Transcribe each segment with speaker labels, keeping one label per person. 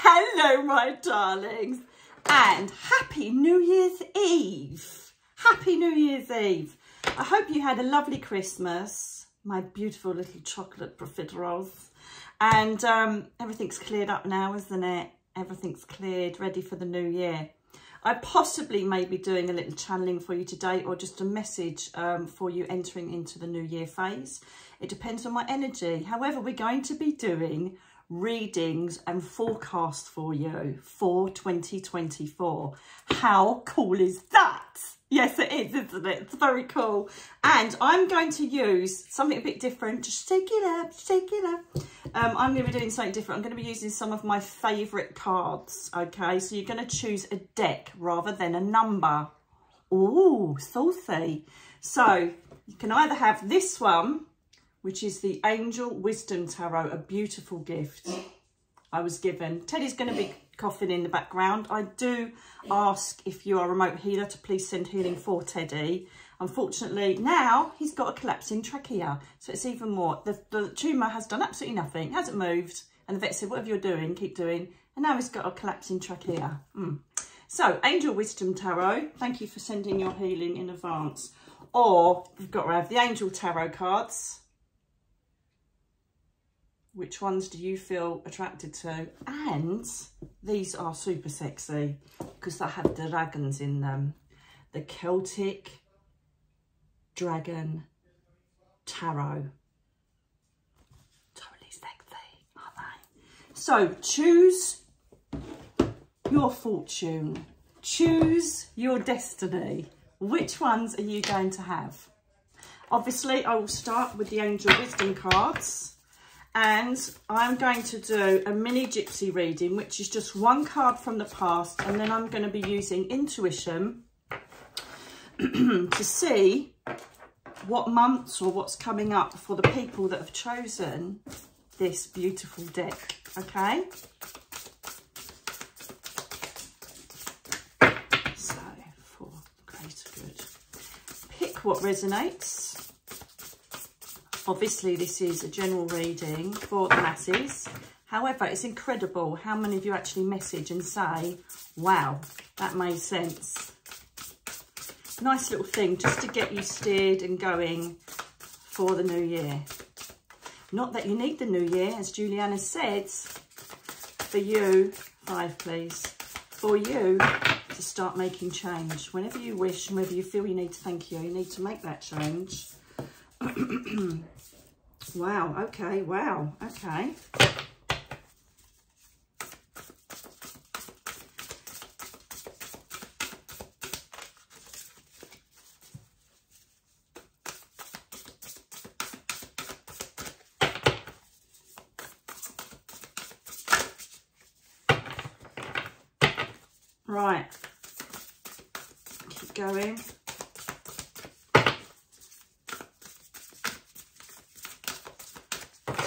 Speaker 1: Hello, my darlings, and Happy New Year's Eve. Happy New Year's Eve. I hope you had a lovely Christmas, my beautiful little chocolate profiteroles. And everything's cleared up now, isn't it? Everything's cleared, ready for the new year. I possibly may be doing a little channeling for you today, or just a message for you entering into the new year phase. It depends on my energy. However, we're going to be doing readings and forecasts for you for 2024. How cool is that? Yes, it is, isn't it? It's very cool. And I'm going to use something a bit different. Just shake it up, shake it up. I'm going to be doing something different. I'm going to be using some of my favourite cards. Okay, so you're going to choose a deck rather than a number. Ooh, saucy. So you can either have this one, which is the Angel Wisdom Tarot, a beautiful gift I was given. Teddy's going to be coughing in the background. I do ask if you are a remote healer to please send healing for Teddy. Unfortunately, now he's got a collapsing trachea, so it's even more. The tumour has done absolutely nothing, hasn't moved, and the vet said, whatever you're doing, keep doing, and now he's got a collapsing trachea. So, Angel Wisdom Tarot, thank you for sending your healing in advance. Or, you've got to have the Angel Tarot cards. Which ones do you feel attracted to? And these are super sexy because they have dragons in them. The Celtic Dragon Tarot. Totally sexy, aren't they? So choose your fortune. Choose your destiny. Which ones are you going to have? Obviously, I will start with the Angel Wisdom cards. And I'm going to do a mini gypsy reading, which is just one card from the past. And then I'm going to be using intuition to see what months or what's coming up for the people that have chosen this beautiful deck. Okay. So, for greater good. Pick what resonates. Obviously, this is a general reading for the masses. However, it's incredible how many of you actually message and say, wow, that made sense. Nice little thing just to get you steered and going for the new year. Not that you need the new year, as Juliana said, for you, 5 please, for you to start making change. Whenever you wish, whenever you feel you need to, thank you, you need to make that change. Wow, okay, wow, okay. Right, keep going.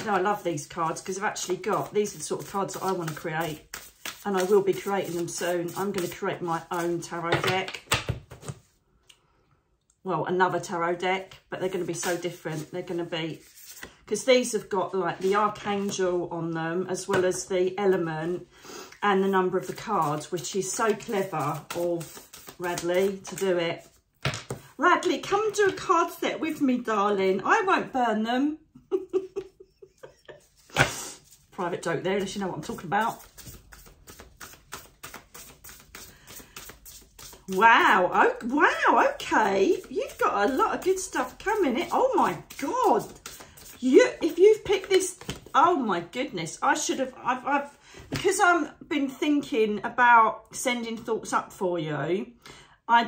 Speaker 1: I love these cards because I've actually got, these are the sort of cards that I want to create, and I will be creating them soon. I'm going to create my own tarot deck. Well, another tarot deck, but they're going to be so different. They're going to be, because these have got like the Archangel on them, as well as the element and the number of the cards, which is so clever of Radley to do it. Radley, come do a card set with me, darling. I won't burn them. Private joke there, unless you know what I'm talking about. Wow, oh, wow, okay. You've got a lot of good stuff coming in. Oh my God. If you've picked this, oh my goodness, I should have, because I've been thinking about sending thoughts up for you, I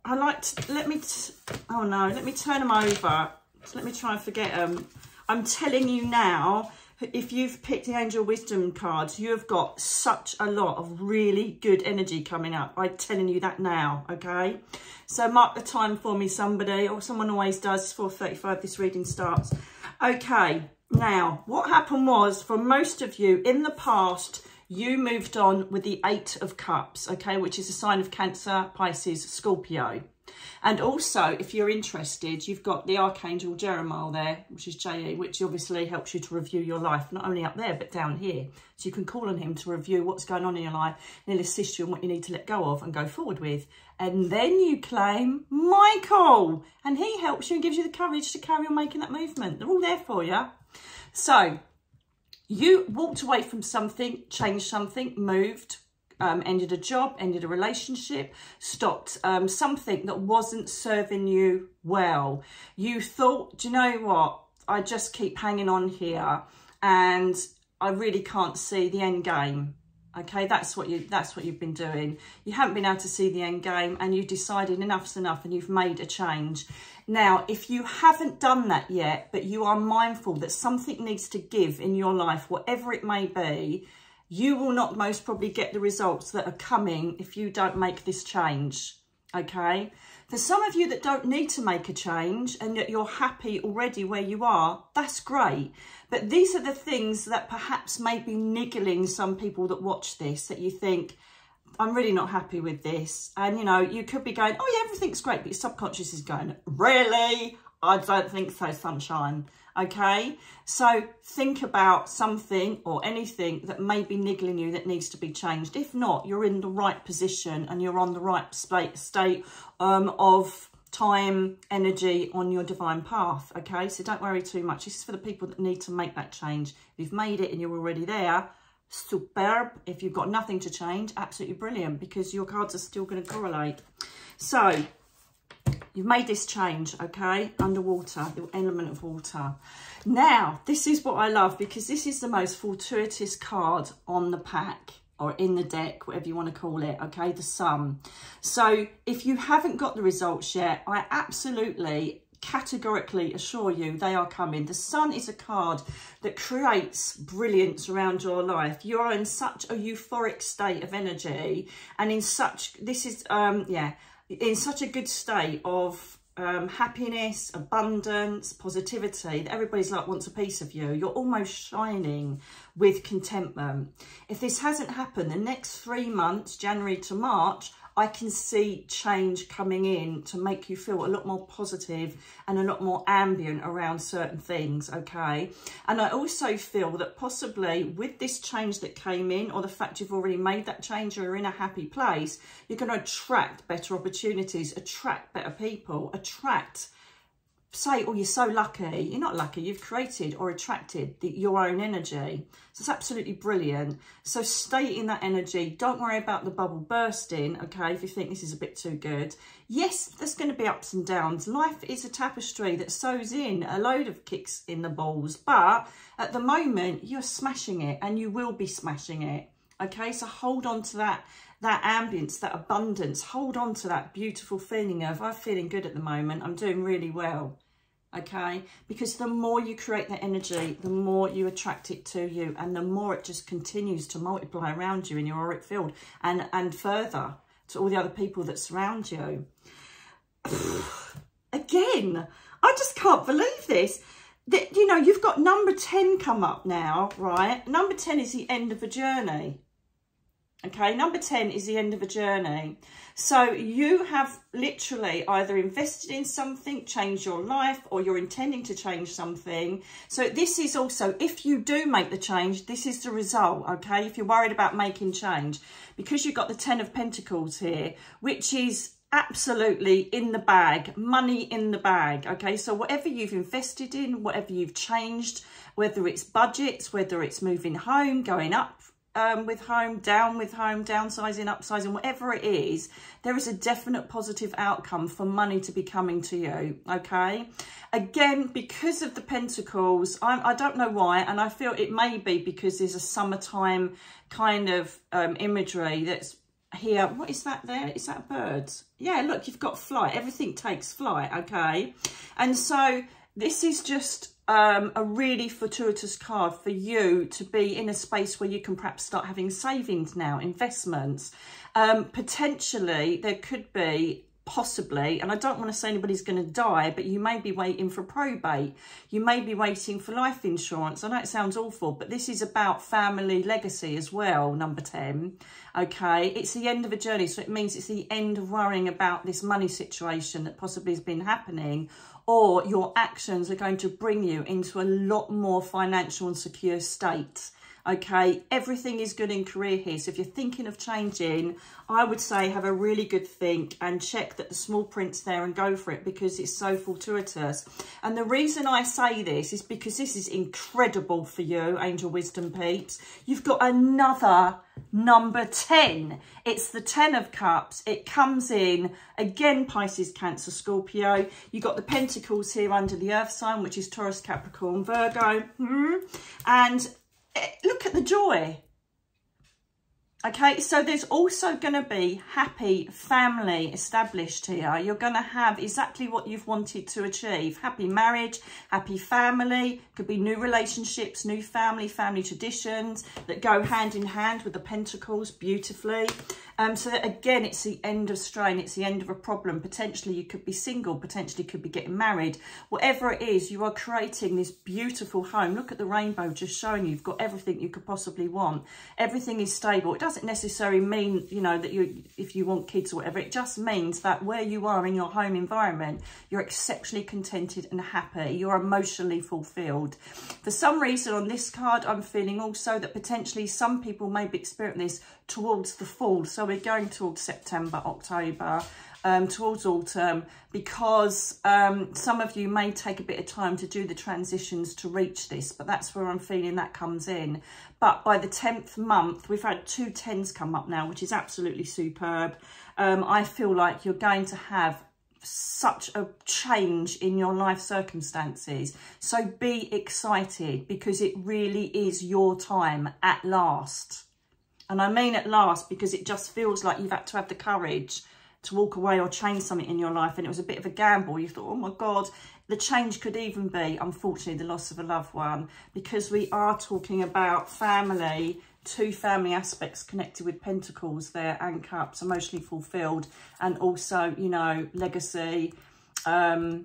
Speaker 1: like to, let me turn them over. So let me try and forget them. I'm telling you now, if you've picked the Angel Wisdom cards, you have got such a lot of really good energy coming up. I'm telling you that now, okay? So mark the time for me, somebody, or someone always does. 4:35, this reading starts. Okay, now, what happened was, for most of you, in the past, you moved on with the 8 of Cups, okay, which is a sign of Cancer, Pisces, Scorpio. And also, if you're interested, you've got the Archangel Jeremiah there, which is JE, which obviously helps you to review your life, not only up there, but down here. So you can call on him to review what's going on in your life, and he'll assist you in what you need to let go of and go forward with. And then you claim Michael, and he helps you and gives you the courage to carry on making that movement. They're all there for you. So you walked away from something, changed something, moved, ended a job, ended a relationship, stopped something that wasn't serving you well. You thought, do you know what? I just keep hanging on here and I really can't see the end game. Okay, that's what you've been doing. You haven't been able to see the end game, and you've decided enough's enough and you've made a change. Now, if you haven't done that yet, but you are mindful that something needs to give in your life, whatever it may be, you will not most probably get the results that are coming if you don't make this change, okay? For some of you that don't need to make a change and that you're happy already where you are, that's great. But these are the things that perhaps may be niggling some people that watch this, that you think, I'm really not happy with this. And, you know, you could be going, oh, yeah, everything's great. But your subconscious is going, really? I don't think so, sunshine. Okay, so think about something or anything that may be niggling you that needs to be changed. If not, you're in the right position and you're on the right state of time, energy on your divine path. Okay, so don't worry too much. This is for the people that need to make that change. If you've made it and you're already there, superb. If you've got nothing to change, absolutely brilliant, because your cards are still going to correlate. So you've made this change, okay? Underwater, the element of water. Now, this is what I love, because this is the most fortuitous card on the pack, or in the deck, whatever you want to call it, okay? The Sun. So if you haven't got the results yet, I absolutely categorically assure you they are coming. The Sun is a card that creates brilliance around your life. You are in such a euphoric state of energy, and in such, this is, in such a good state of happiness, abundance, positivity, that everybody's like wants a piece of you. You're almost shining with contentment. If this hasn't happened, the next 3 months, January to March, I can see change coming in to make you feel a lot more positive and a lot more ambient around certain things, okay? And I also feel that possibly with this change that came in, or the fact you've already made that change, you're in a happy place, you're going to attract better opportunities, attract better people, attract, say, oh, you're so lucky. You're not lucky. You've created or attracted your own energy. So it's absolutely brilliant. So stay in that energy. Don't worry about the bubble bursting, okay, if you think this is a bit too good. Yes, there's going to be ups and downs. Life is a tapestry that sews in a load of kicks in the balls. But at the moment, you're smashing it, and you will be smashing it. Okay, so hold on to that ambience, that abundance. Hold on to that beautiful feeling of, I'm feeling good at the moment. I'm doing really well. Okay, because the more you create that energy, the more you attract it to you, and the more it just continues to multiply around you in your auric field, and further to all the other people that surround you. Again, I just can't believe this. That, you know, you've got number 10 come up now, right? Number 10 is the end of a journey. Okay, number 10 is the end of a journey. So you have literally either invested in something, changed your life, or you're intending to change something. So this is also, if you do make the change, this is the result, okay? If you're worried about making change, because you've got the 10 of Pentacles here, which is absolutely in the bag, money in the bag, okay? So whatever you've invested in, whatever you've changed, whether it's budgets, whether it's moving home, going up, with home, downsizing, upsizing, whatever it is, there is a definite positive outcome for money to be coming to you, okay? Again, because of the Pentacles, I don't know why, and I feel it may be because there's a summertime kind of imagery that's here. What is that there? Is that birds? Yeah, look, you've got flight. Everything takes flight, okay? And so this is just a really fortuitous card for you to be in a space where you can perhaps start having savings now, investments. Potentially, there could be possibly, and I don't want to say anybody's going to die, but you may be waiting for probate. You may be waiting for life insurance. I know it sounds awful, but this is about family legacy as well, number 10. Okay, it's the end of a journey. So it means it's the end of worrying about this money situation that possibly has been happening, or your actions are going to bring you into a lot more financial and secure state. Okay, everything is good in career here. So if you're thinking of changing, I would say have a really good think and check that the small print's there and go for it, because it's so fortuitous. And the reason I say this is because this is incredible for you, Angel Wisdom peeps. You've got another number 10. It's the 10 of Cups. It comes in, again, Pisces, Cancer, Scorpio. You've got the Pentacles here under the Earth sign, which is Taurus, Capricorn, Virgo. And look at the joy. Okay, so there's also going to be happy family established here. You're going to have exactly what you've wanted to achieve. Happy marriage, happy family. Could be new relationships, new family traditions that go hand in hand with the Pentacles beautifully. So that, again, it's the end of strain. It's the end of a problem. Potentially you could be single. Potentially could be getting married. Whatever it is, you are creating this beautiful home. Look at the rainbow just showing you've got everything you could possibly want. Everything is stable. It doesn't necessarily mean, you know, that if you want kids or whatever. It just means that where you are in your home environment, you're exceptionally contented and happy. You're emotionally fulfilled. For some reason on this card, I'm feeling also that potentially some people may be experiencing this towards the fall. So we're going towards September, October, towards autumn, because some of you may take a bit of time to do the transitions to reach this, but that's where I'm feeling that comes in. But by the 10th month, we've had 2 10s come up now, which is absolutely superb. I feel like you're going to have such a change in your life circumstances. So be excited, because it really is your time at last. And I mean at last, because it just feels like you've had to have the courage to walk away or change something in your life. And it was a bit of a gamble. You thought, oh my God, the change could even be, unfortunately, the loss of a loved one. Because we are talking about family, 2 family aspects connected with Pentacles there and Cups, emotionally fulfilled. And also, you know, legacy. I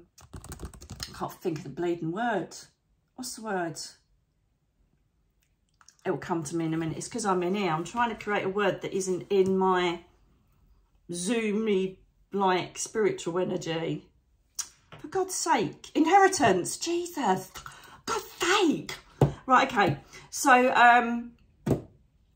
Speaker 1: can't think of the bleeding word. What's the word? It will come to me in a minute. It's because I'm in here. I'm trying to create a word that isn't in my zoomy, like, spiritual energy. For God's sake. Inheritance. Jesus. God's sake. Right, okay. So,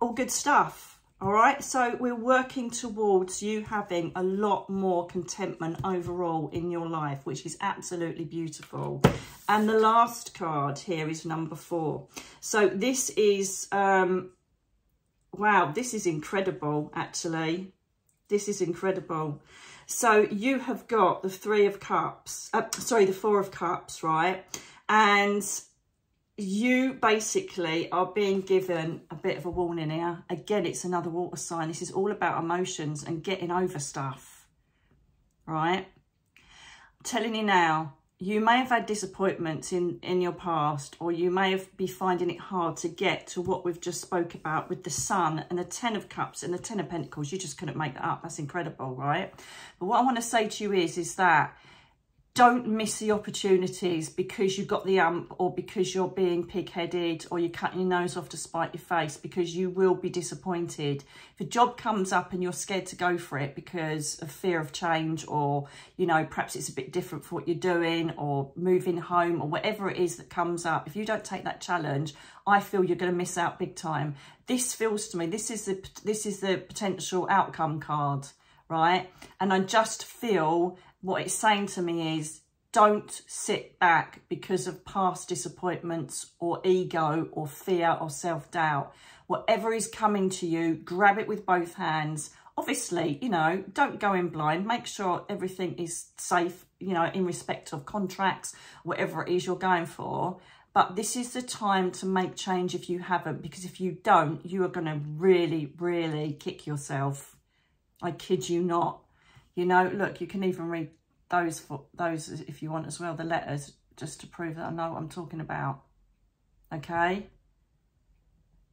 Speaker 1: all good stuff. All right. So we're working towards you having a lot more contentment overall in your life, which is absolutely beautiful. And the last card here is number 4. So this is, wow, this is incredible, actually. This is incredible. So you have got the 3 of Cups, the 4 of Cups, right? And you basically are being given a bit of a warning here. Again, it's another water sign. This is all about emotions and getting over stuff, right? I'm telling you now, you may have had disappointments in your past, or you may be finding it hard to get to what we've just spoke about with the Sun and the 10 of Cups and the 10 of Pentacles. You just couldn't make that up. That's incredible, right? But what I want to say to you is that don't miss the opportunities because you got the or because you're being pig-headed, or you're cutting your nose off to spite your face, because you will be disappointed. If a job comes up and you're scared to go for it because of fear of change, or, you know, perhaps it's a bit different for what you're doing, or moving home, or whatever it is that comes up, if you don't take that challenge, I feel you're going to miss out big time. This feels to me, this is the potential outcome card, right? And I just feel what it's saying to me is, don't sit back because of past disappointments or ego or fear or self-doubt. Whatever is coming to you, grab it with both hands. Obviously, you know, don't go in blind. Make sure everything is safe, you know, in respect of contracts, whatever it is you're going for. But this is the time to make change if you haven't, because if you don't, you are going to really, really kick yourself. I kid you not. You know, look, you can even read those if you want as well, the letters, just to prove that I know what I'm talking about. Okay?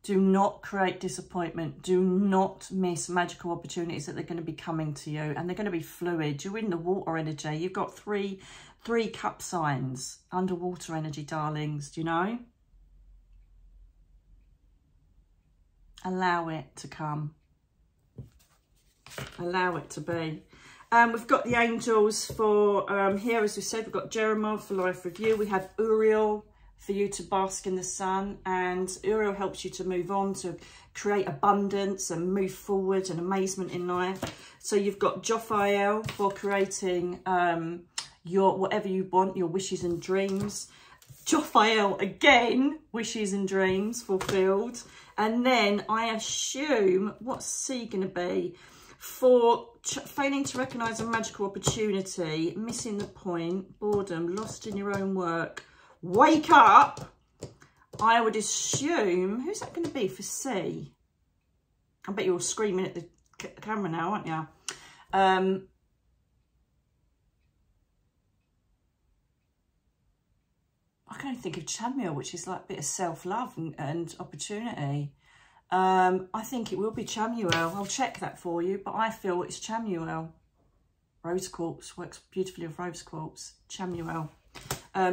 Speaker 1: Do not create disappointment. Do not miss magical opportunities that they're going to be coming to you, and they're going to be fluid. You're in the water energy. You've got three cup signs, underwater energy, darlings. Do you know? Allow it to come. Allow it to be. We've got the angels for here, as we said. We've got Jeremiah for life review. We have Uriel for you to bask in the sun, and Uriel helps you to move on, to create abundance and move forward and amazement in life. So you've got Jophiel for creating your whatever you want, your wishes and dreams. Jophiel again, wishes and dreams fulfilled. And then I assume, what's C going to be? For failing to recognise a magical opportunity, missing the point, boredom, lost in your own work, wake up. I would assume, who's that going to be for C? I bet you're all screaming at the camera now, aren't you? I can only think of Chamuel, which is like a bit of self-love and opportunity. I think it will be Chamuel. I'll check that for you, but I feel it's Chamuel. Rose quartz works beautifully with rose quartz. Chamuel.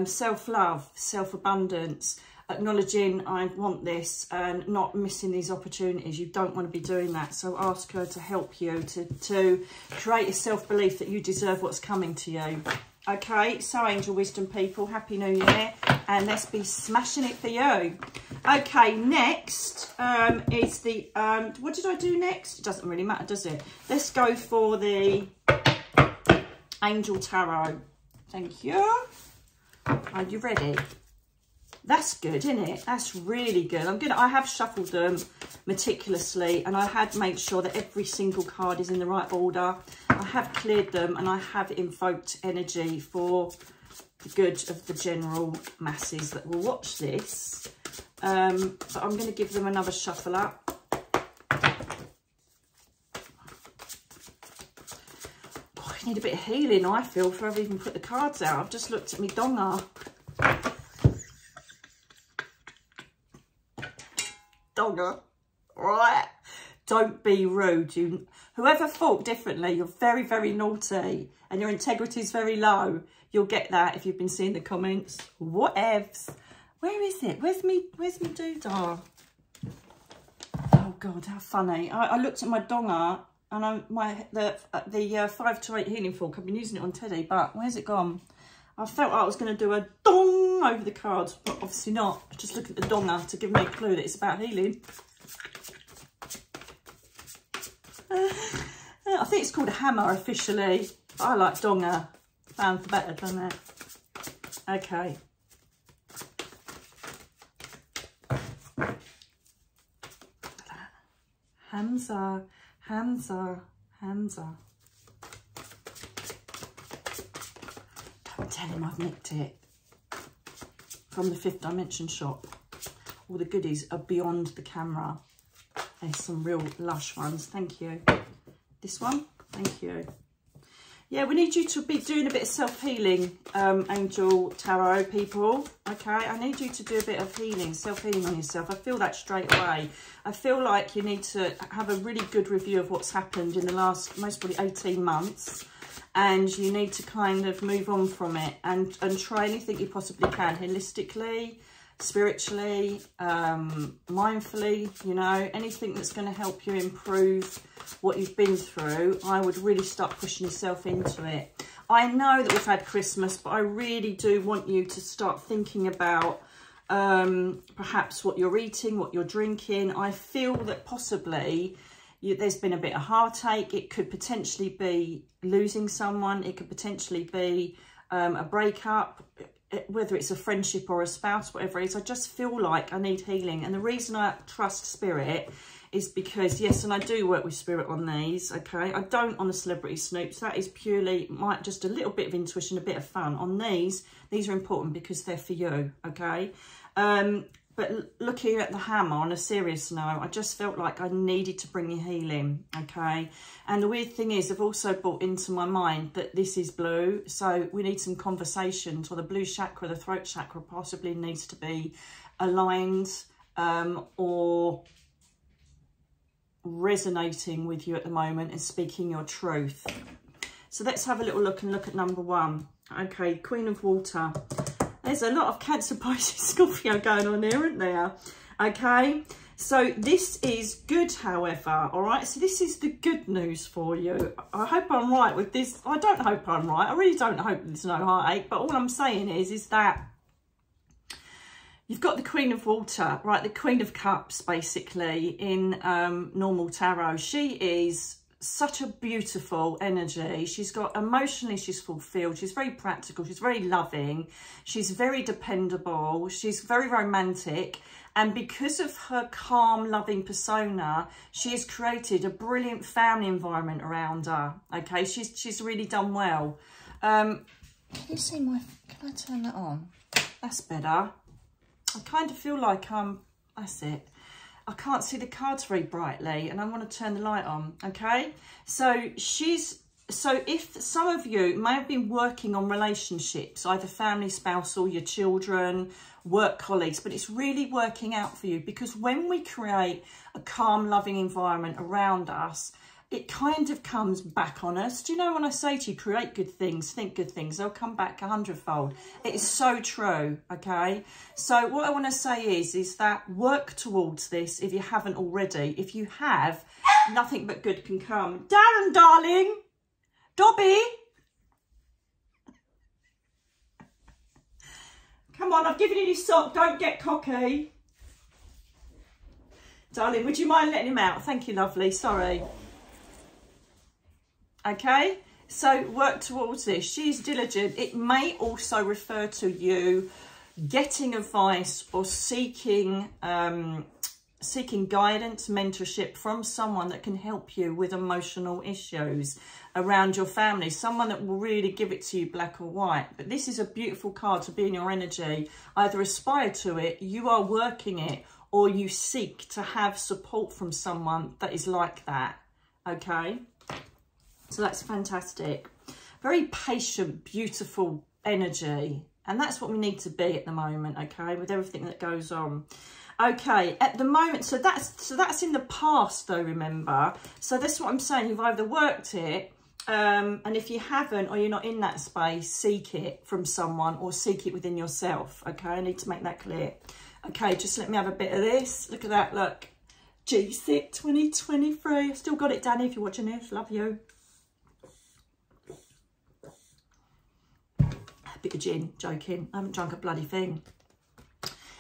Speaker 1: Self-love, self-abundance, acknowledging I want this and not missing these opportunities. You don't want to be doing that. So ask her to help you to create a self-belief that you deserve what's coming to you. Okay, so angel wisdom people, Happy New Year, and let's be smashing it for you. Okay, next is the, what did I do next? It doesn't really matter, does it? Let's go for the Angel Tarot. Thank you. Are you ready? That's good, isn't it? That's really good. I have shuffled them meticulously, and I had made sure that every single card is in the right order. I have cleared them, and I have invoked energy for the good of the general masses that will watch this. But I'm going to give them another shuffle up. Oh, I need a bit of healing, I feel, before I've even put the cards out. I've just looked at my donga. Donga, right? Don't be rude. Whoever thought differently, you're very, very naughty, and your integrity is very low. You'll get that if you've been seeing the comments. Whatevs. Where is it? Where's me doodah? Oh God, how funny. I looked at my donga, and the 5 to 8 healing fork. I've been using it on Teddy, but where's it gone? I felt like I was going to do a dong over the cards, but obviously not. Just look at the donga to give me a clue that it's about healing. I think it's called a hammer officially. I like donga. Sounds better, doesn't it? Okay. Hamza, Hamza, Hamza. Don't tell him I've nicked it. From the 5th Dimension shop. All the goodies are beyond the camera. There's some real lush ones. Thank you. This one. Thank you. Yeah, we need you to be doing a bit of self-healing, Angel Tarot people. Okay, I need you to do a bit of healing, self-healing on yourself. I feel that straight away. I feel like you need to have a really good review of what's happened in the last, most probably 18 months. And you need to kind of move on from it and try anything you possibly can, holistically, spiritually, mindfully, you know, anything that's going to help you improve what you've been through. I would really start pushing yourself into it. I know that we've had Christmas, but I really do want you to start thinking about perhaps what you're eating, what you're drinking. I feel that possibly there's been a bit of heartache. It could potentially be losing someone. It could potentially be a breakup, whether it's a friendship or a spouse, whatever it is. I just feel like I need healing. And the reason I trust Spirit is because, yes, and I do work with Spirit on these, okay? I don't on the Celebrity Snoops. That is purely just a little bit of intuition, a bit of fun. On these are important because they're for you, okay? But looking at the hammer on a serious note, I just felt like I needed to bring you healing, okay? And the weird thing is, I've also brought into my mind that this is blue, so we need some conversations, or the blue chakra, the throat chakra possibly needs to be aligned or resonating with you at the moment and speaking your truth. So let's have a little look and look at number 1. Okay, Queen of Water. There's a lot of Cancer, Pisces, Scorpio going on here, isn't there? Okay, so this is good, however, all right? So this is the good news for you. I hope I'm right with this. I don't hope I'm right. I really don't hope there's no heartache. But all I'm saying is that you've got the Queen of Water, right? The Queen of Cups, basically, in normal tarot. She is such a beautiful energy. She's got emotionally, she's fulfilled. She's very practical. She's very loving. She's very dependable. She's very romantic. And because of her calm, loving persona, she has created a brilliant family environment around her. Okay, she's really done well. Can you see my... Can I turn that on? That's better. I kind of feel like that's it. I can't see the cards very brightly and I want to turn the light on, okay? So if some of you may have been working on relationships, either family, spouse or your children, work colleagues, but it's really working out for you, because when we create a calm, loving environment around us, it kind of comes back on us. Do you know when I say to you, create good things, think good things, they'll come back 100-fold. It is so true, okay? So what I want to say is that work towards this if you haven't already. If you have, nothing but good can come. Darren, darling, Dobby. Come on, I've given you this sock, don't get cocky. Darling, would you mind letting him out? Thank you, lovely, sorry. Okay, so work towards this. She's diligent. It may also refer to you getting advice or seeking guidance, mentorship from someone that can help you with emotional issues around your family, someone that will really give it to you black or white. But this is a beautiful card to be in your energy. Either aspire to it, you are working it, or you seek to have support from someone that is like that, okay? So that's fantastic. Very patient, beautiful energy. And that's what we need to be at the moment, okay, with everything that goes on. Okay, at the moment, so that's in the past though, remember. So that's what I'm saying. You've either worked it, and if you haven't, or you're not in that space, seek it from someone or seek it within yourself, okay? I need to make that clear. Okay, just let me have a bit of this. Look at that, look. G-Sit 2023. I've still got it, Danny, if you're watching this. Love you. Bit of gin, joking. I haven't drunk a bloody thing.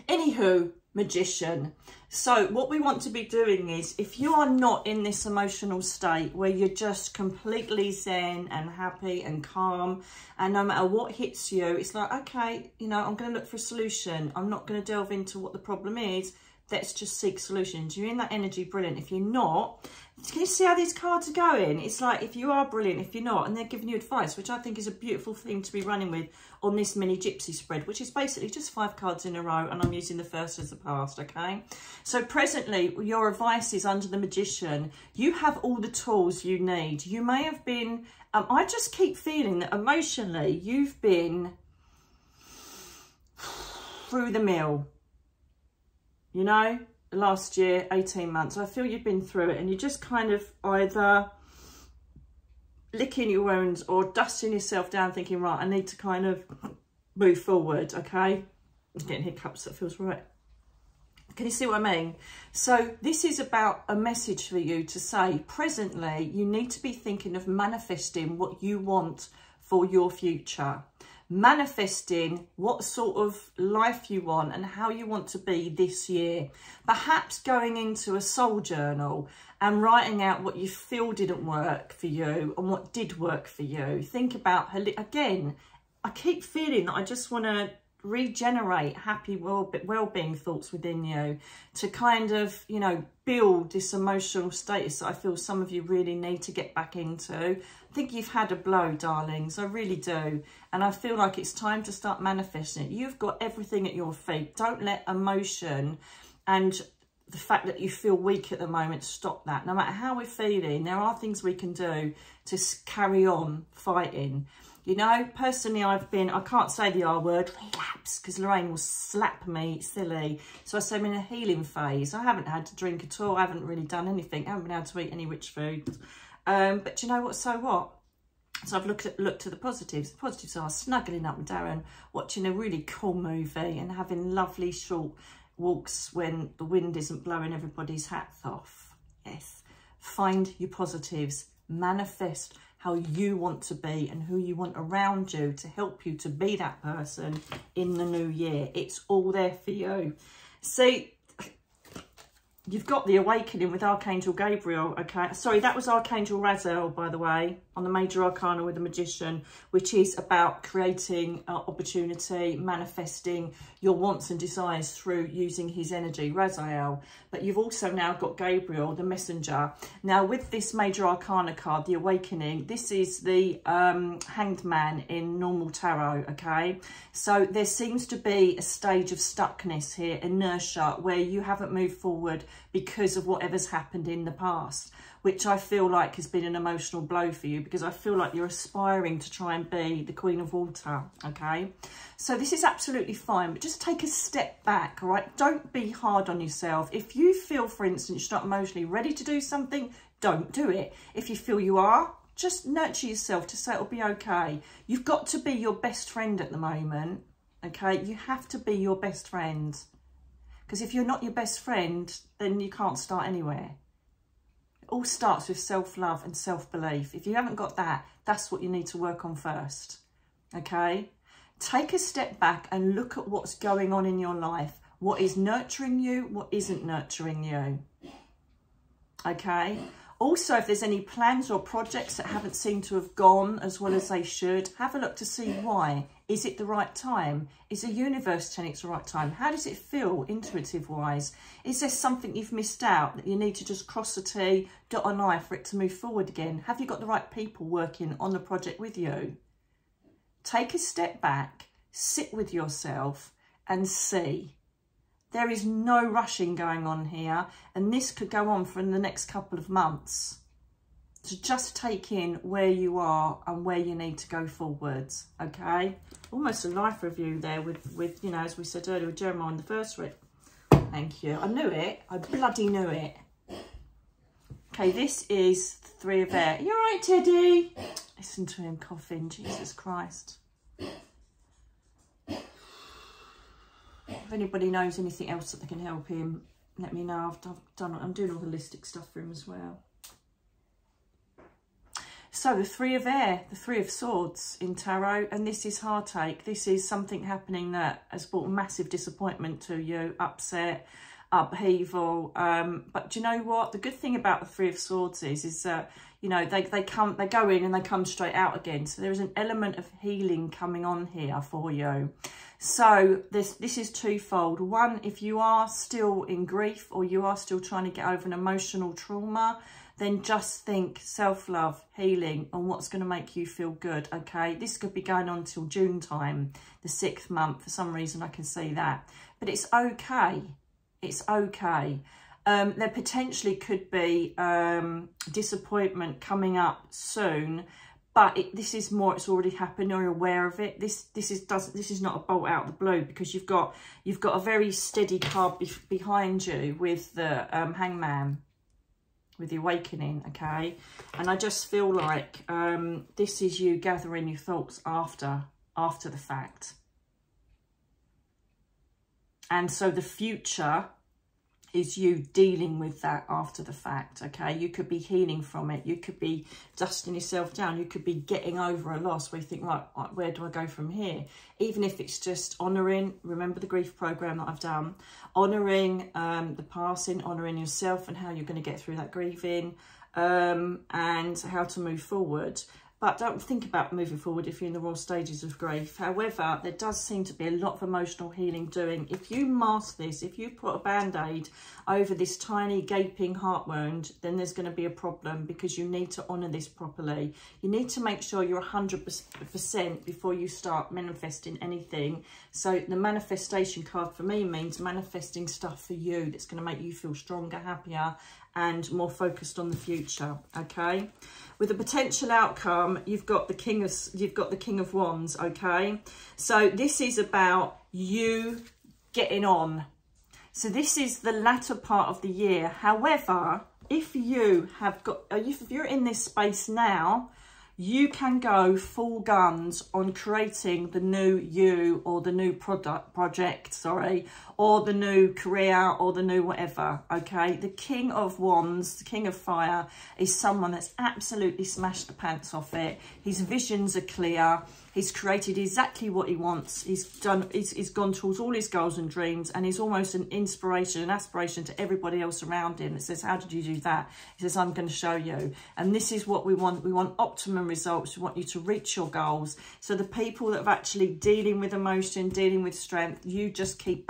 Speaker 1: Anywho, Magician. So what we want to be doing is, if you are not in this emotional state where you're just completely zen and happy and calm, and no matter what hits you, it's like, okay, you know, I'm going to look for a solution. I'm not going to delve into what the problem is. Let's just seek solutions. You're in that energy, brilliant. If you're not, can you see how these cards are going? It's like, if you are brilliant, if you're not, and they're giving you advice, which I think is a beautiful thing to be running with on this mini gypsy spread, which is basically just 5 cards in a row, and I'm using the first as the past, okay? So presently, your advice is under the Magician. You have all the tools you need. You may have been, I just keep feeling that emotionally, you've been through the mill. You know, last year, 18 months, I feel you've been through it, and you're just kind of either licking your wounds or dusting yourself down thinking, right, I need to kind of move forward, okay? I'm getting hiccups, that feels right. Can you see what I mean? So this is about a message for you to say, presently, you need to be thinking of manifesting what you want for your future. Manifesting what sort of life you want and how you want to be this year. Perhaps going into a soul journal and writing out what you feel didn't work for you and what did work for you. Think about, again, I keep feeling that I just want to regenerate happy well-being thoughts within you to kind of, you know, build this emotional status that I feel some of you really need to get back into. I think you've had a blow, darlings, I really do, and I feel like it's time to start manifesting it. You've got everything at your feet. Don't let emotion and the fact that you feel weak at the moment stop that. No matter how we're feeling, there are things we can do to carry on fighting. You know, personally, I can't say the R word, relapse, because Lorraine will slap me silly. So I say I'm in a healing phase. I haven't had to drink at all. I haven't really done anything. I haven't been able to eat any rich food. But do you know what? So what? So I've looked at the positives. The positives are snuggling up with Darren, watching a really cool movie and having lovely short walks when the wind isn't blowing everybody's hats off. Yes. Find your positives. Manifest how you want to be and who you want around you to help you to be that person in the new year. It's all there for you. See, you've got the awakening with Archangel Gabriel, okay? Sorry, that was Archangel Raziel, by the way, on the Major Arcana with the Magician, which is about creating opportunity, manifesting your wants and desires through using his energy, Raziel. But you've also now got Gabriel, the messenger. Now, with this Major Arcana card, the awakening, this is the Hanged Man in normal tarot, okay? So there seems to be a stage of stuckness here, inertia, where you haven't moved forward because of whatever's happened in the past, which I feel like has been an emotional blow for you, because I feel like you're aspiring to try and be the Queen of Water, okay? So this is absolutely fine, but just take a step back, all right? Don't be hard on yourself. If you feel, for instance, you're not emotionally ready to do something, don't do it. If you feel you are, just nurture yourself to say it'll be okay. You've got to be your best friend at the moment, okay? You have to be your best friend. Because if you're not your best friend, then you can't start anywhere. It all starts with self-love and self-belief. If you haven't got that, that's what you need to work on first, okay? Take a step back and look at what's going on in your life. What is nurturing you, what isn't nurturing you, okay? Also, if there's any plans or projects that haven't seemed to have gone as well as they should, have a look to see why. Is it the right time? Is the universe telling it's the right time? How does it feel intuitive-wise? Is there something you've missed out that you need to just cross a T, dot an I for it to move forward again? Have you got the right people working on the project with you? Take a step back, sit with yourself and see. There is no rushing going on here, and this could go on for the next couple of months. So just take in where you are and where you need to go forwards, okay? Almost a life review there with you know, as we said earlier, with Jeremiah in the first read. Thank you. I knew it. I bloody knew it. Okay, this is Three of Air. You all right, Teddy? Listen to him coughing. Jesus Christ. If anybody knows anything else that they can help him, let me know. I'm doing all the holistic stuff for him as well. So the Three of Air, the Three of Swords in tarot, and this is heartache. This is something happening that has brought massive disappointment to you, upset, upheaval. But do you know what? The good thing about the Three of Swords is that, you know, they go in and they come straight out again. So there is an element of healing coming on here for you. So this is twofold. One, if you are still in grief or you are still trying to get over an emotional trauma, then just think self-love, healing, and what's going to make you feel good, okay? This could be going on till June time, the 6th month. For some reason, I can see that. But it's okay. It's okay. There potentially could be disappointment coming up soon, but this is more, it's already happened, you're aware of it. This is not a bolt out of the blue, because you've got a very steady card behind you with the Hangman, with the awakening, okay? And I just feel like this is you gathering your thoughts after the fact. And so the future is you dealing with that after the fact, okay? You could be healing from it. You could be dusting yourself down. You could be getting over a loss where you think, right, where do I go from here? Even if it's just honouring, remember the grief program that I've done, honouring the passing, honouring yourself and how you're going to get through that grieving, and how to move forward. But don't think about moving forward if you're in the raw stages of grief. However, there does seem to be a lot of emotional healing doing. If you mask this, if you put a Band-Aid over this tiny gaping heart wound, then there's going to be a problem, because you need to honour this properly. You need to make sure you're 100% before you start manifesting anything. So the manifestation card for me means manifesting stuff for you that's going to make you feel stronger, happier, and more focused on the future, okay? With a potential outcome, you've got the King of Wands, okay? So this is about you getting on. So this is the latter part of the year. However, if you're in this space now, you can go full guns on creating the new you, or the new project, or the new career, or the new whatever, okay? The King of Wands, the King of Fire, is someone that's absolutely smashed the pants off it. His visions are clear. He's created exactly what he wants. He's gone towards all his goals and dreams, and he's almost an inspiration, an aspiration to everybody else around him that says, how did you do that? He says, I'm going to show you. And this is what we want. We want optimum results. We want you to reach your goals. So the people that are actually dealing with emotion, dealing with strength, you just keep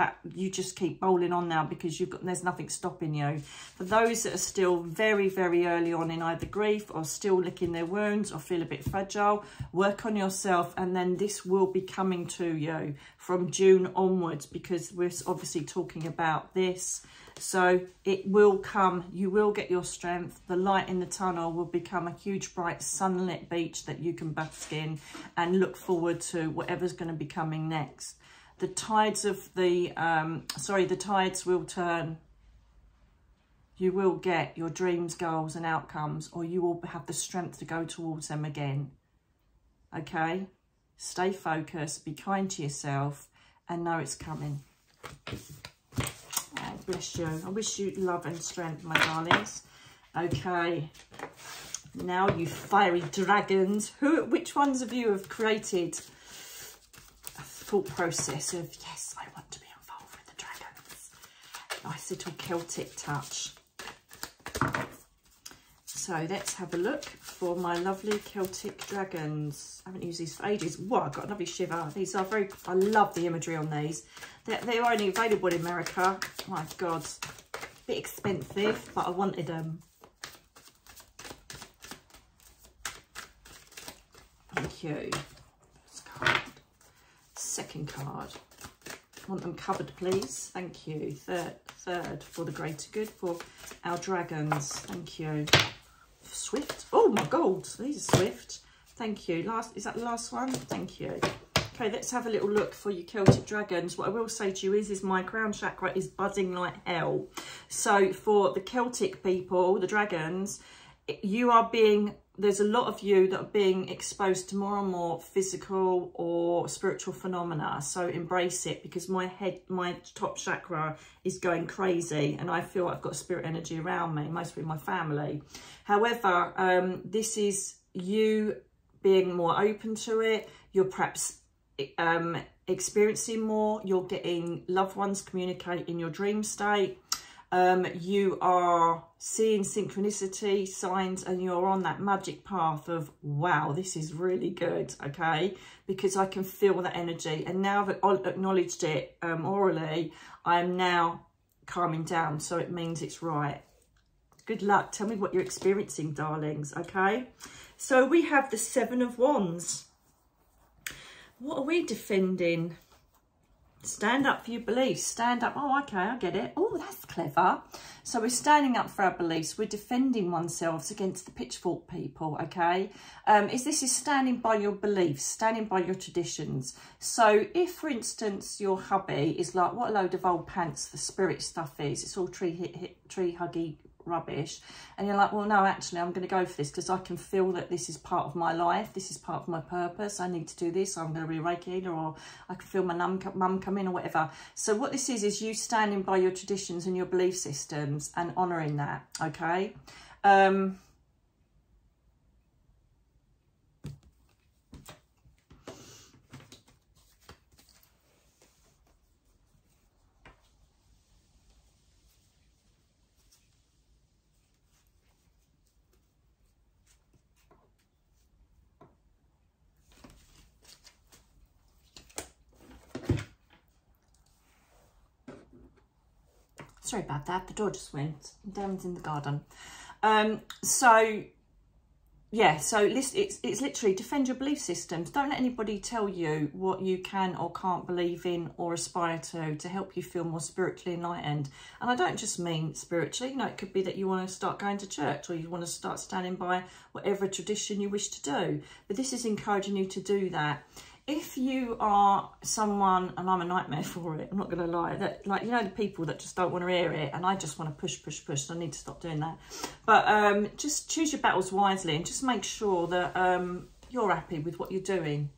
Speaker 1: bowling on now, because there's nothing stopping you. For those that are still very, very early on in either grief, or still licking their wounds, or feel a bit fragile, work on yourself. And then this will be coming to you from June onwards, because we're obviously talking about this. So it will come. You will get your strength. The light in the tunnel will become a huge, bright, sunlit beach that you can bask in and look forward to whatever's going to be coming next. The tides of the tides will turn. You will get your dreams, goals and outcomes, or you will have the strength to go towards them again. Okay? Stay focused, be kind to yourself, and know it's coming. Oh, bless you. I wish you love and strength, my darlings. Okay. Now, you fiery dragons. Which ones of you have created a thought process of, yes, I want to be involved with the dragons? Nice little Celtic touch. So let's have a look for my lovely Celtic dragons. I haven't used these for ages. Whoa, I've got a lovely shiver. These are I love the imagery on these. They're only available in America. My God, a bit expensive, but I wanted them. Thank you. First card. Second card. Want them covered, please. Thank you. Third for the greater good for our dragons. Thank you. Swift. Oh my God, these are swift. Thank you. Is that the last one? Thank you. Okay, let's have a little look for you Celtic dragons. What I will say to you is my crown chakra is buzzing like hell. So for the Celtic people, the dragons, there's a lot of you that are being exposed to more and more physical or spiritual phenomena. So embrace it, because my top chakra is going crazy, and I feel I've got spirit energy around me, mostly my family. However, this is you being more open to it. You're perhaps experiencing more. You're getting loved ones communicate in your dream state. You are seeing synchronicity signs, and you're on that magic path of, wow, this is really good, okay? Because I can feel that energy, and now that I've acknowledged it orally, I'm now calming down, so it means it's right. Good luck. Tell me what you're experiencing, darlings, okay? So we have the Seven of Wands. What are we defending? Stand up for your beliefs. Stand up. Oh, okay, I get it. Oh, that's clever. So we're standing up for our beliefs. We're defending oneself against the pitchfork people, okay? This is standing by your beliefs, standing by your traditions. So if, for instance, your hubby is like, what a load of old pants the spirit stuff is. It's all tree huggy rubbish, and you're like, well, no, actually I'm going to go for this, because I can feel that this is part of my life, this is part of my purpose, I need to do this, I'm going to be a Reiki healer, or I can feel my mum come in, or whatever. So what this is you standing by your traditions and your belief systems and honouring that, okay? Sorry about that, the door just went. Darren's in the garden. So yeah, so it's literally defend your belief systems. Don't let anybody tell you what you can or can't believe in or aspire to help you feel more spiritually enlightened. And I don't just mean spiritually, you know, it could be that you want to start going to church, or you want to start standing by whatever tradition you wish to do. But this is encouraging you to do that. If you are someone, and I'm a nightmare for it, I'm not going to lie, that, like, you know, the people that just don't want to hear it, and I just want to push, so I need to stop doing that. But just choose your battles wisely, and just make sure that you're happy with what you're doing.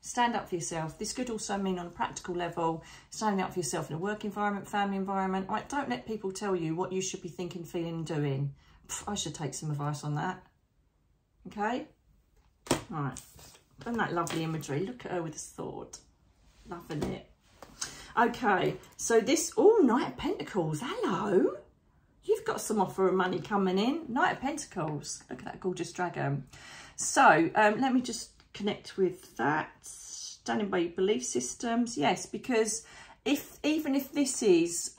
Speaker 1: Stand up for yourself. This could also mean on a practical level, standing up for yourself in a work environment, family environment. Right, don't let people tell you what you should be thinking, feeling and doing. I should take some advice on that. Okay? All right. And that lovely imagery. Look at her with a sword. Loving it. Okay, so this, oh, Knight of Pentacles. Hello. You've got some offer of money coming in. Knight of Pentacles. Look at that gorgeous dragon. So let me just connect with that. Standing by your belief systems. Yes, because even if this is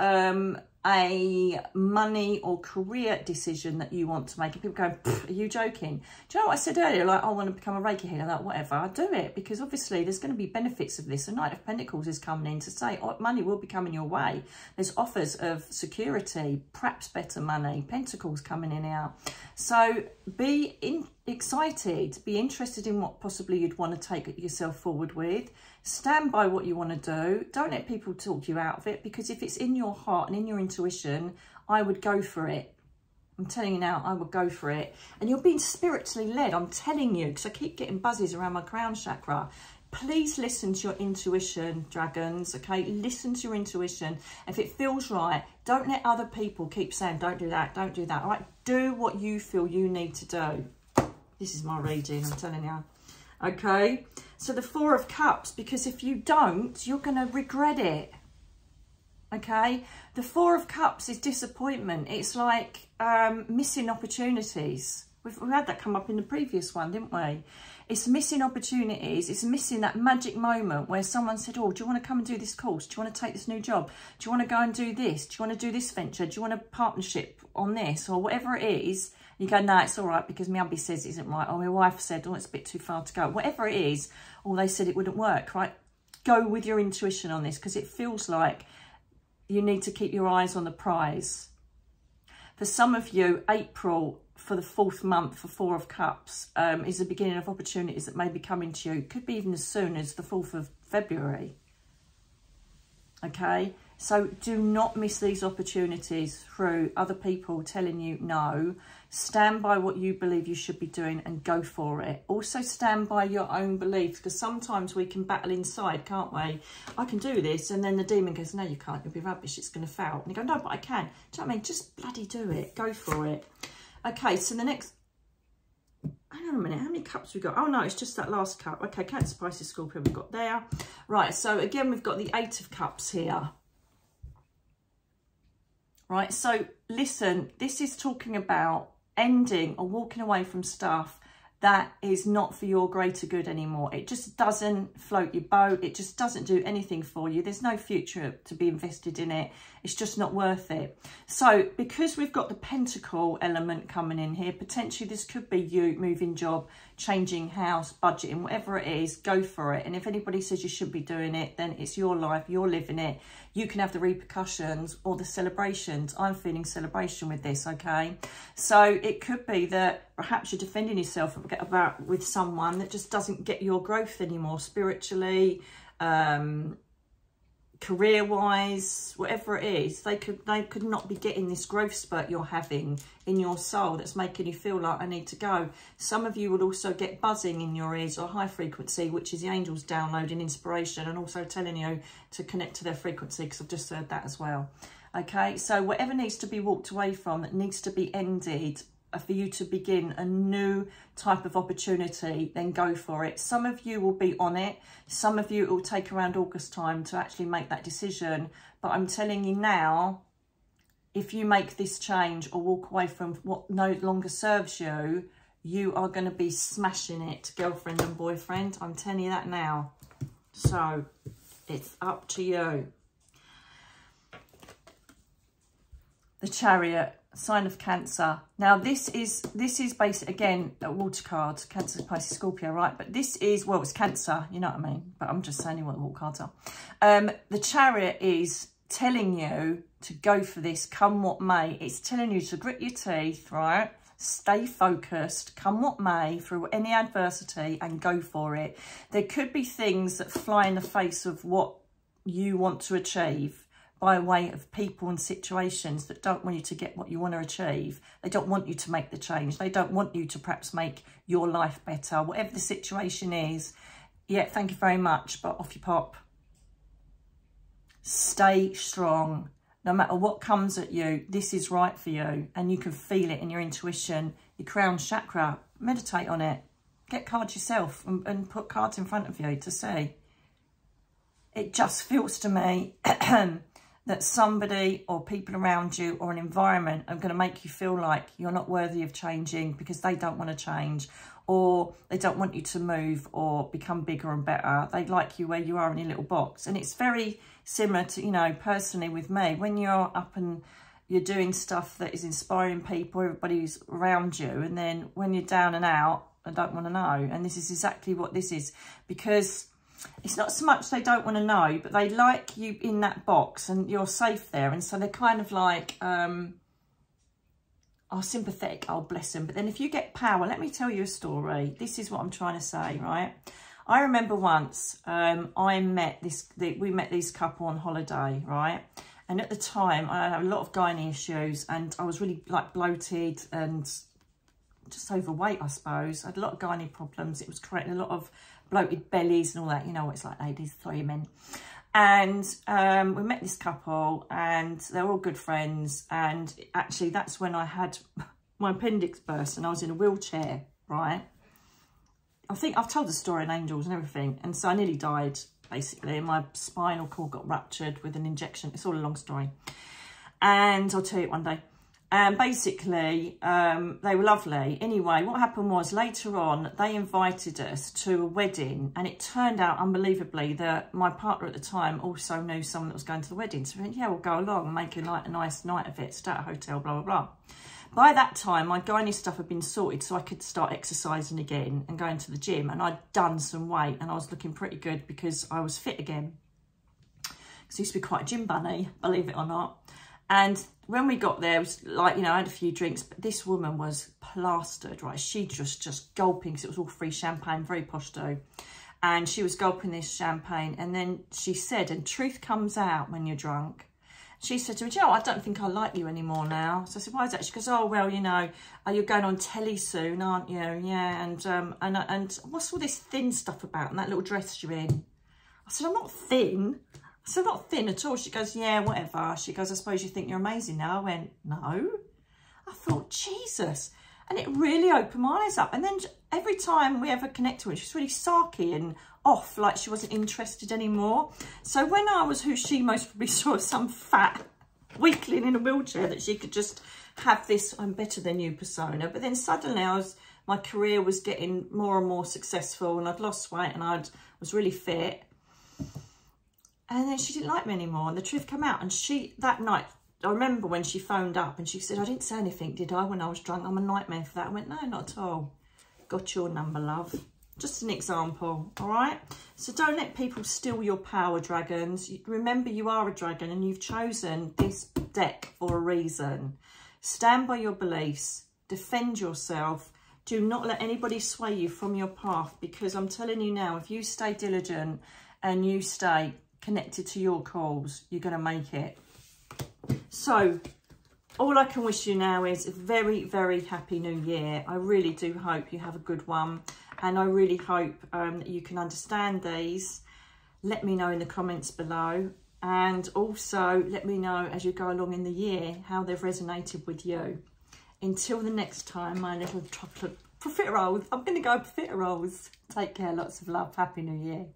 Speaker 1: a money or career decision that you want to make, and people go, are you joking? Do you know what I said earlier? Like, I want to become a Reiki healer, like, whatever, I'll do it, because obviously there's going to be benefits of this. The Knight of Pentacles is coming in to say, oh, money will be coming your way. There's offers of security, perhaps better money, Pentacles coming in out. So be excited, be interested in what possibly you'd want to take yourself forward with. Stand by what you want to do. Don't let people talk you out of it, because if it's in your heart and in your intuition, I would go for it. I'm telling you now, I would go for it. And you're being spiritually led, I'm telling you, because I keep getting buzzies around my crown chakra. Please listen to your intuition, dragons, okay? Listen to your intuition. If it feels right, don't let other people keep saying, don't do that, don't do that. All right, do what you feel you need to do. This is my reading, I'm telling you. Okay, so the Four of Cups, because if you don't, you're going to regret it. Okay, the Four of Cups is disappointment. It's like missing opportunities. We've had that come up in the previous one, didn't we? It's missing opportunities. It's missing that magic moment where someone said, oh, do you want to come and do this course? Do you want to take this new job? Do you want to go and do this? Do you want to do this venture? Do you want a partnership on this? Or whatever it is. You go, no, it's all right because my hubby says it isn't right. Or my wife said, oh, it's a bit too far to go. Whatever it is, or they said it wouldn't work, right? Go with your intuition on this, because it feels like you need to keep your eyes on the prize. For some of you, April, for the 4th month for Four of Cups, is the beginning of opportunities that may be coming to you. It could be even as soon as the 4th of February. Okay, so do not miss these opportunities through other people telling you no. Stand by what you believe you should be doing and go for it. Also stand by your own beliefs, because sometimes we can battle inside, can't we? I can do this, and then the demon goes, no, you can't, you'll be rubbish, it's going to fail. And you go, no, but I can. Do you know what I mean? Just bloody do it. Go for it. Okay, so the next... Hang on a minute, how many cups we got? Oh no, it's just that last cup. Okay, Cancer, Pisces, Scorpio we've got there. Right, so again, we've got the 8 of Cups here. Right, so listen, this is talking about ending or walking away from stuff that is not for your greater good anymore. It just doesn't float your boat. It just doesn't do anything for you. There's no future to be invested in it. It's just not worth it. So because we've got the Pentacle element coming in here, potentially this could be you moving job, changing house, budgeting, whatever it is, go for it. And if anybody says you should be doing it, then it's your life, you're living it. You can have the repercussions or the celebrations. I'm feeling celebration with this, okay? So it could be that perhaps you're defending yourself with someone that just doesn't get your growth anymore, spiritually, career-wise, whatever it is. They could not be getting this growth spurt you're having in your soul that's making you feel like I need to go. Some of you will also get buzzing in your ears or high frequency, which is the angels downloading inspiration and also telling you to connect to their frequency, because I've just heard that as well. Okay, so whatever needs to be walked away from, that needs to be ended, for you to begin a new type of opportunity, then go for it. Some of you will be on it. Some of you it will take around August time to actually make that decision. But I'm telling you now, if you make this change or walk away from what no longer serves you, you are going to be smashing it, girlfriend and boyfriend. I'm telling you that now. So it's up to you. The Chariot. sign of Cancer. Now this is basically, again, a water card, Cancer, Pisces, Scorpio, right? But this is, well, it's Cancer, you know what I mean? But I'm just saying what the water cards are. The Chariot is telling you to go for this, come what may. It's telling you to grit your teeth, right? Stay focused, come what may, through any adversity, and go for it. There could be things that fly in the face of what you want to achieve by way of people and situations that don't want you to get what you want to achieve. They don't want you to make the change. They don't want you to perhaps make your life better. Whatever the situation is, yeah, thank you very much, but off you pop. Stay strong. No matter what comes at you, this is right for you, and you can feel it in your intuition, your crown chakra. Meditate on it. Get cards yourself and put cards in front of you to see. It just feels to me that somebody or people around you or an environment are going to make you feel like you're not worthy of changing because they don't want to change, or they don't want you to move or become bigger and better. They like you where you are in your little box. And it's very similar to, you know, personally with me, when you're up and you're doing stuff that is inspiring people, everybody's around you, and then when you're down and out, I don't want to know. And this is exactly what this is, because it's not so much they don't want to know, but they like you in that box and you're safe there. And so they're kind of like, are sympathetic, oh bless them. But then if you get power, let me tell you a story. This is what I'm trying to say, right? I remember once we met this couple on holiday, right? And at the time I had a lot of gynae issues, and I was really like bloated and just overweight, I suppose. I had a lot of gynae problems. It was creating a lot of bloated bellies and all that, you know what it's like, ladies, sorry men. And we met this couple, and they're all good friends, and actually that's when I had my appendix burst and I was in a wheelchair, right? I think I've told the story in Angels and everything, and so I nearly died basically, and my spinal cord got ruptured with an injection. It's all a long story, and I'll tell you it one day. And basically, they were lovely. Anyway, what happened was later on, they invited us to a wedding, and it turned out unbelievably that my partner at the time also knew someone that was going to the wedding. So we went, yeah, we'll go along and make a nice night of it, stay at a hotel, blah, blah, blah. By that time, my gynae stuff had been sorted, so I could start exercising again and going to the gym. And I'd done some weight, and I was looking pretty good because I was fit again. Because I used to be quite a gym bunny, believe it or not. And when we got there, it was like, you know, I had a few drinks, but this woman was plastered, right? She just gulping, because it was all free champagne, very posh though. And she was gulping this champagne. And then she said, and truth comes out when you're drunk. She said to me, Joe, I don't think I like you anymore now. So I said, why is that? She goes, oh, well, you know, you're going on telly soon, aren't you? Yeah, and what's all this thin stuff about, and that little dress you're in? I said, I'm not thin. I said, I'm not thin at all. She goes, yeah, whatever. She goes, I suppose you think you're amazing now. I went, no. I thought, Jesus. And it really opened my eyes up. And then every time we ever connected with her, she's really sarky and off, like she wasn't interested anymore. So when I was who she most probably saw as some fat weakling in a wheelchair, that she could just have this I'm better than you persona. But then suddenly my career was getting more and more successful, and I'd lost weight, and I was really fit. And then she didn't like me anymore, and the truth came out. And that night, I remember when she phoned up and she said, I didn't say anything, did I, when I was drunk? I'm a nightmare for that. I went, no, not at all. Got your number, love. Just an example, all right? So don't let people steal your power, dragons. Remember, you are a dragon, and you've chosen this deck for a reason. Stand by your beliefs. Defend yourself. Do not let anybody sway you from your path, because I'm telling you now, if you stay diligent and you stay connected to your calls, you're going to make it. So all I can wish you now is a very, very happy new year. I really do hope you have a good one, and I really hope that you can understand these. Let me know in the comments below, and also let me know as you go along in the year how they've resonated with you. Until the next time, my little chocolate profiteroles. I'm going to go profiteroles. Take care, lots of love. Happy New Year.